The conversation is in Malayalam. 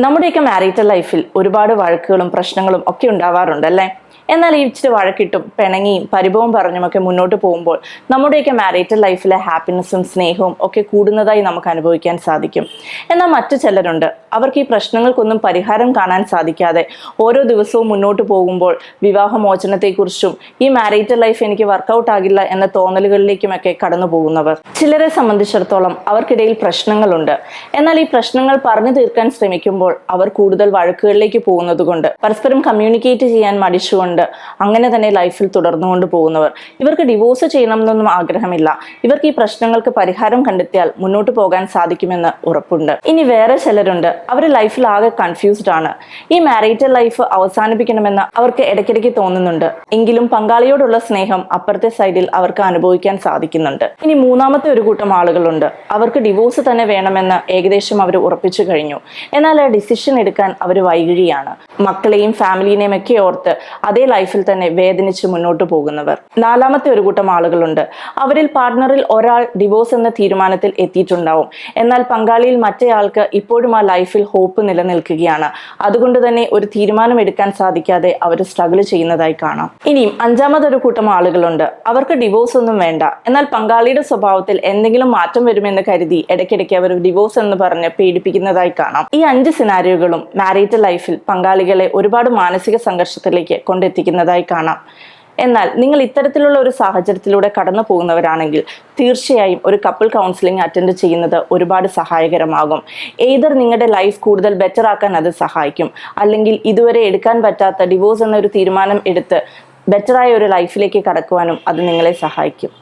നമ്മുടെയൊക്കെ മാരിറ്റൽ ലൈഫിൽ ഒരുപാട് വഴക്കുകളും പ്രശ്നങ്ങളും ഒക്കെ ഉണ്ടാവാറുണ്ട് അല്ലേ? എന്നാൽ ഈ ഇച്ചിരി വഴക്കിട്ടും പിണങ്ങിയും പരിഭവം പറഞ്ഞുമൊക്കെ മുന്നോട്ട് പോകുമ്പോൾ നമ്മുടെയൊക്കെ മാരിറ്റൽ ലൈഫിലെ ഹാപ്പിനെസ്സും സ്നേഹവും ഒക്കെ കൂടുന്നതായി നമുക്ക് അനുഭവിക്കാൻ സാധിക്കും. എന്നാൽ മറ്റു ചിലരുണ്ട്, അവർക്ക് ഈ പ്രശ്നങ്ങൾക്കൊന്നും പരിഹാരം കാണാൻ സാധിക്കാതെ ഓരോ ദിവസവും മുന്നോട്ട് പോകുമ്പോൾ വിവാഹമോചനത്തെക്കുറിച്ചും ഈ മാരിറ്റൽ ലൈഫ് എനിക്ക് വർക്കൗട്ട് ആകില്ല എന്ന തോന്നലുകളിലേക്കുമൊക്കെ കടന്നു പോകുന്നവർ. ചിലരെ സംബന്ധിച്ചിടത്തോളം അവർക്കിടയിൽ പ്രശ്നങ്ങളുണ്ട്. എന്നാൽ ഈ പ്രശ്നങ്ങൾ പറഞ്ഞു തീർക്കാൻ ശ്രമിക്കുമ്പോൾ അവർ കൂടുതൽ വഴക്കുകളിലേക്ക് പോകുന്നത് കൊണ്ട്, പരസ്പരം കമ്മ്യൂണിക്കേറ്റ് ചെയ്യാൻ മടിച്ചുകൊണ്ട് അങ്ങനെ തന്നെ ലൈഫിൽ തുടർന്നുകൊണ്ട് പോകുന്നവർ. ഇവർക്ക് ഡിവോഴ്സ് ചെയ്യണമെന്നൊന്നും ആഗ്രഹമില്ല. ഇവർക്ക് ഈ പ്രശ്നങ്ങൾക്ക് പരിഹാരം കണ്ടെത്തിയാൽ മുന്നോട്ട് പോകാൻ സാധിക്കുമെന്ന് ഉറപ്പുണ്ട്. ഇനി വേറെ ചിലരുണ്ട്, അവർ ലൈഫിൽ ആകെ കൺഫ്യൂസ്ഡ് ആണ്. ഈ മാരിറ്റൽ ലൈഫ് അവസാനിപ്പിക്കണമെന്ന് അവർക്ക് ഇടയ്ക്കിടയ്ക്ക് തോന്നുന്നുണ്ട്. എങ്കിലും പങ്കാളിയോടുള്ള സ്നേഹം അപ്പുറത്തെ സൈഡിൽ അവർക്ക് അനുഭവിക്കാൻ സാധിക്കുന്നുണ്ട്. ഇനി മൂന്നാമത്തെ ഒരു കൂട്ടം ആളുകളുണ്ട്, അവർക്ക് ഡിവോഴ്സ് തന്നെ വേണമെന്ന് ഏകദേശം അവർ ഉറപ്പിച്ചു കഴിഞ്ഞു. എന്നാൽ ആ ഡിസിഷൻ എടുക്കാൻ അവർ വൈകുകയാണ്. മക്കളെയും ഫാമിലിനെയും ഒക്കെ ഓർത്ത് അതേ ലൈഫിൽ തന്നെ വേദനിച്ച് മുന്നോട്ട് പോകുന്നവർ. നാലാമത്തെ ഒരു കൂട്ടം ആളുകളുണ്ട്, അവരിൽ പാർട്ട്ണറിൽ ഒരാൾ ഡിവോഴ്സ് എന്ന തീരുമാനത്തിൽ എത്തിയിട്ടുണ്ടാവും. എന്നാൽ പങ്കാളിയിൽ മറ്റേയാൾക്ക് ഇപ്പോഴും ആ ലൈഫിൽ ഹോപ്പ് നിലനിൽക്കുകയാണ്. അതുകൊണ്ട് തന്നെ ഒരു തീരുമാനം എടുക്കാൻ സാധിക്കാതെ അവർ സ്ട്രഗിൾ ചെയ്യുന്നതായി കാണാം. ഇനിയും അഞ്ചാമതൊരു കൂട്ടം ആളുകളുണ്ട്, അവർക്ക് ഡിവോഴ്സ് ഒന്നും വേണ്ട. എന്നാൽ പങ്കാളിയുടെ സ്വഭാവത്തിൽ എന്തെങ്കിലും മാറ്റം വരുമെന്ന് കരുതി ഇടയ്ക്കിടയ്ക്ക് അവർ ഡിവോഴ്സ് എന്ന് പറഞ്ഞ് പീഡിപ്പിക്കുന്നതായി കാണാം. ഈ 5 സിനാരിയോകളും മാരിറ്റൽ ലൈഫിൽ പങ്കാളികളെ ഒരുപാട് മാനസിക സംഘർഷത്തിലേക്ക് കൊണ്ടെത്തിക്കുന്നതായി കാണാം. എന്നാൽ നിങ്ങൾ ഇത്തരത്തിലുള്ള ഒരു സാഹചര്യത്തിലൂടെ കടന്നു പോകുന്നവരാണെങ്കിൽ തീർച്ചയായും ഒരു കപ്പിൾ കൗൺസിലിംഗ് അറ്റൻഡ് ചെയ്യുന്നത് ഒരുപാട് സഹായകരമാകും. ഏതർ നിങ്ങളുടെ ലൈഫ് കൂടുതൽ ബെറ്റർ ആക്കാൻ അത് സഹായിക്കും, അല്ലെങ്കിൽ ഇതുവരെ എടുക്കാൻ പറ്റാത്ത ഡിവോഴ്സ് എന്നൊരു തീരുമാനം എടുത്ത് ബെറ്ററായ ഒരു ലൈഫിലേക്ക് കടക്കുവാനും അത് നിങ്ങളെ സഹായിക്കും.